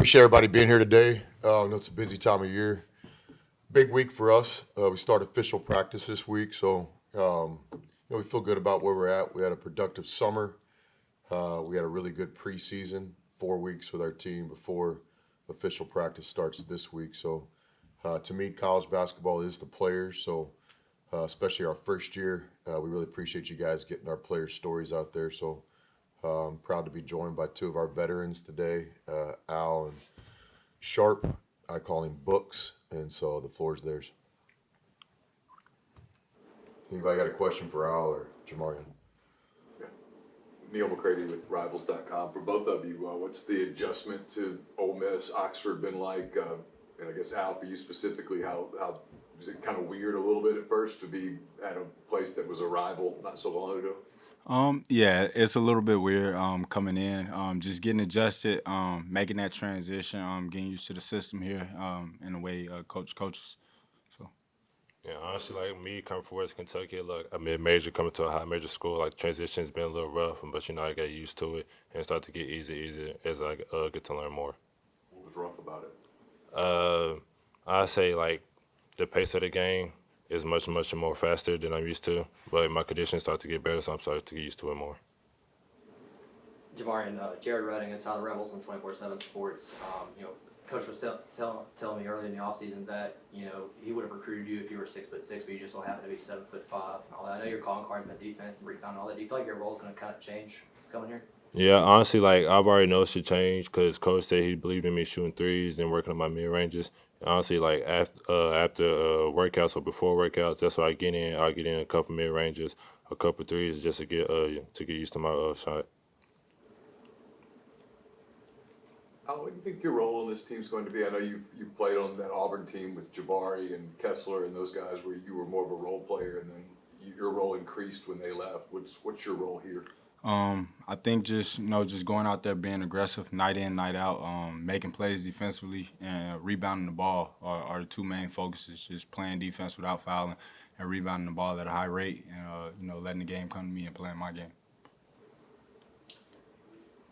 appreciate everybody being here today. I know it's a busy time of year. Big week for us. We start official practice this week, so we feel good about where we're at. We had a productive summer. We had a really good preseason, 4 weeks with our team before official practice starts this week. So to me, college basketball is the players. So especially our first year, we really appreciate you guys getting our players' stories out there. So I'm proud to be joined by two of our veterans today, Al and Sharp. I call him Books, and so the floor is theirs. Anybody got a question for Al or Jamarion? Neil McCready with Rivals.com. For both of you, what's the adjustment to Ole Miss, Oxford been like? And I guess, Al, for you specifically, how was it kind of weird a little bit at first to be at a place that was a rival not so long ago? Yeah, it's a little bit weird coming in, just getting adjusted, making that transition, getting used to the system here, in the way coach coaches. So. Yeah, honestly, like me coming from West Kentucky, look, a mid-major coming to a high major school, like transition's been a little rough, but I got used to it and start to get easier as I get to learn more. What was rough about it? I say like the pace of the game is much more faster than I'm used to, but my conditions start to get better, so I'm starting to get used to it more. Jamarion, Jared Redding, inside the Rebels on 24/7 Sports. Coach was telling me early in the offseason that he would have recruited you if you were 6'6", but you just so happened to be 7'5" and all that. I know your calling card's been defense and rebound and all that. Do you feel like your role is going to kind of change coming here? Yeah, honestly, like I've already know it should change because Coach said he believed in me shooting threes and working on my mid ranges. Honestly, like after workouts or before workouts, that's what I get in. I get in a couple mid ranges, a couple threes, just to get used to my shot. What do you think your role in this team is going to be? I know you played on that Auburn team with Jabari and Kessler and those guys where you were more of a role player, and then your role increased when they left. What's your role here? I think just going out there being aggressive night in, night out, making plays defensively and rebounding the ball are the two main focuses. Just playing defense without fouling and rebounding the ball at a high rate and letting the game come to me and playing my game.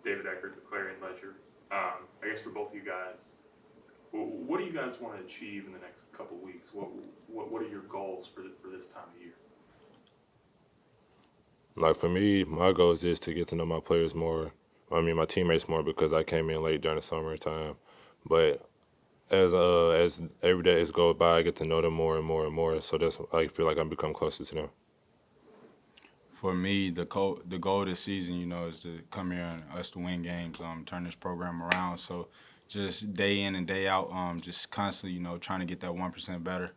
David Eckert, the Clarion Ledger. I guess for both of you guys, what do you guys want to achieve in the next couple of weeks? What are your goals for this time of year? Like for me, my goal is just to get to know my players more. My teammates more because I came in late during the summertime. But as every day goes by, I get to know them more and more and more. So that's I feel like I'm becoming closer to them. For me, the goal this season, is to come here and us to win games, turn this program around. So just day in and day out, just constantly, trying to get that 1% better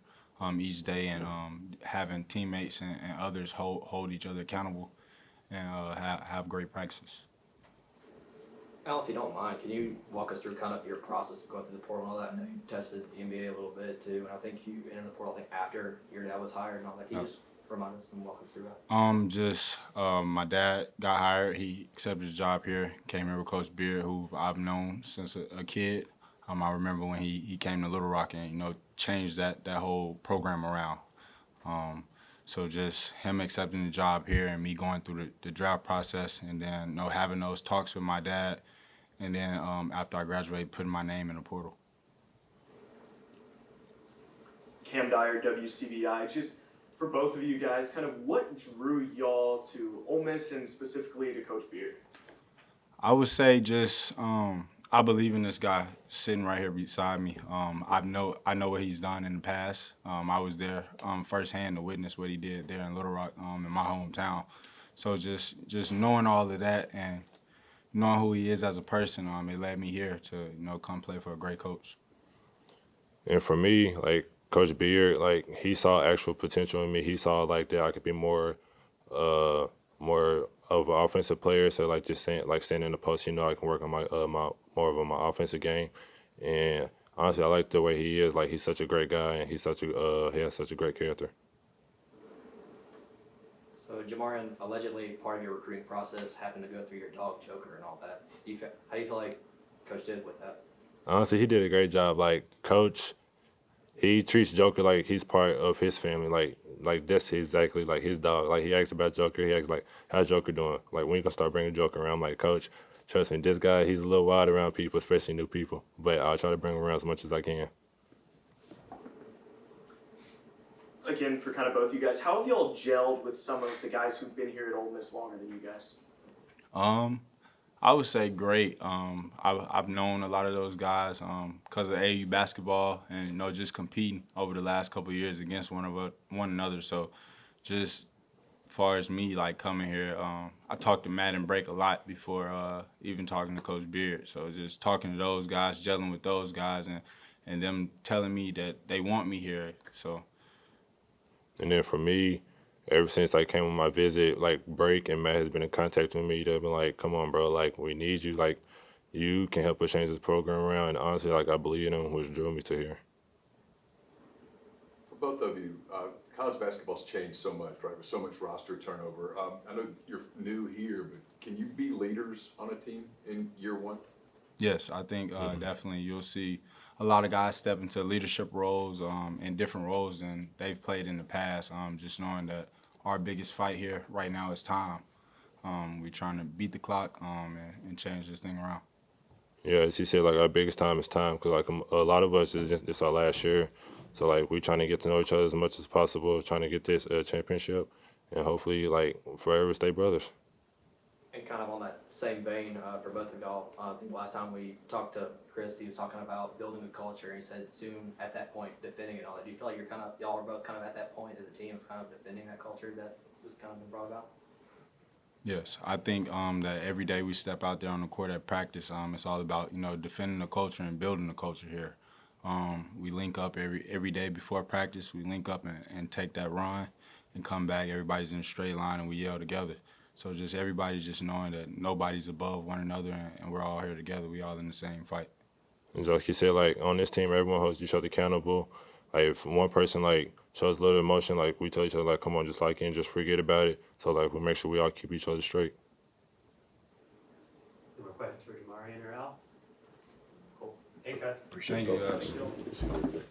each day and having teammates and others hold each other accountable and have great practices. Al, if you don't mind, can you walk us through kind of your process of going through the portal and all that? I know you tested the NBA a little bit too, and I think you entered the portal after your dad was hired and all that. Can you just remind us and walk us through that? My dad got hired. He accepted his job here. Came here with Coach Beard, who I've known since a kid. I remember when he came to Little Rock and changed that whole program around. So just him accepting the job here and me going through the draft process and then having those talks with my dad, and then after I graduated, putting my name in the portal. Cam Dyer, WCBI. Just for both of you guys, kind of what drew y'all to Ole Miss and specifically to Coach Beard? I would say just I believe in this guy sitting right here beside me. I know what he's done in the past. I was there firsthand to witness what he did there in Little Rock, in my hometown. So just knowing all of that and knowing who he is as a person, it led me here to come play for a great coach. And for me, like Coach Beard, like he saw actual potential in me. He saw like that I could be more of an offensive player. So like just standing in the post, I can work on my my offensive game. And honestly, I like the way he is. Like he's such a great guy, and he has such a great character. So Jamarion, allegedly part of your recruiting process happened to go through your dog Joker and all that. How do you feel like Coach did with that? Honestly, he did a great job. Like Coach, he treats Joker like he's part of his family. Like that's exactly like his dog. Like he asks about Joker. He asks like, "How's Joker doing? Like when you gonna start bringing Joker around?" I'm like, Coach, trust me, this guy, he's a little wild around people, especially new people. But I'll try to bring him around as much as I can. Again, for kind of both you guys, how have y'all gelled with some of the guys who've been here at Ole Miss longer than you guys? I would say great. I've known a lot of those guys because of AU basketball and just competing over the last couple of years against one another. So just far as me like coming here, I talked to Matt and Break a lot before even talking to Coach Beard. So just talking to those guys, gelling with those guys, and them telling me that they want me here. So. And then for me, ever since I came on my visit, like Break and Matt has been in contact with me. They've been like, "Come on, bro, like we need you. Like you can help us change this program around." And honestly, like I believe in them, which drew me to here. For both of you, college basketball's changed so much, right? With so much roster turnover. I know you're new here, but can you be leaders on a team in year one? Yes, I think definitely you'll see a lot of guys step into leadership roles in different roles than they've played in the past. Just knowing that our biggest fight here right now is time. We're trying to beat the clock and change this thing around. Yeah, as he said, like our biggest time is time because like a lot of us it's our last year, so like we're trying to get to know each other as much as possible, trying to get this championship, and hopefully like forever stay brothers. And kind of on that same vein, for both of y'all, I think last time we talked to Chris, he was talking about building a culture, and he said soon at that point, defending it and all that. Do you feel like y'all are both kind of at that point as a team of kind of defending that culture that was kind of been brought about? Yes, I think that every day we step out there on the court at practice, it's all about defending the culture and building the culture here. We link up every day before practice. We link up and take that run and come back. Everybody's in a straight line and we yell together. So just everybody just knowing that nobody's above one another and we're all here together. We all in the same fight. And just like you said, like on this team, everyone holds each other accountable. Like if one person like shows a little emotion, like we tell each other like, "Come on, just like it and just forget about it." So like we make sure we all keep each other straight. Any more questions for Jamarion or Al? Cool. Thanks, guys. Appreciate Thank you, it. guys. See you later.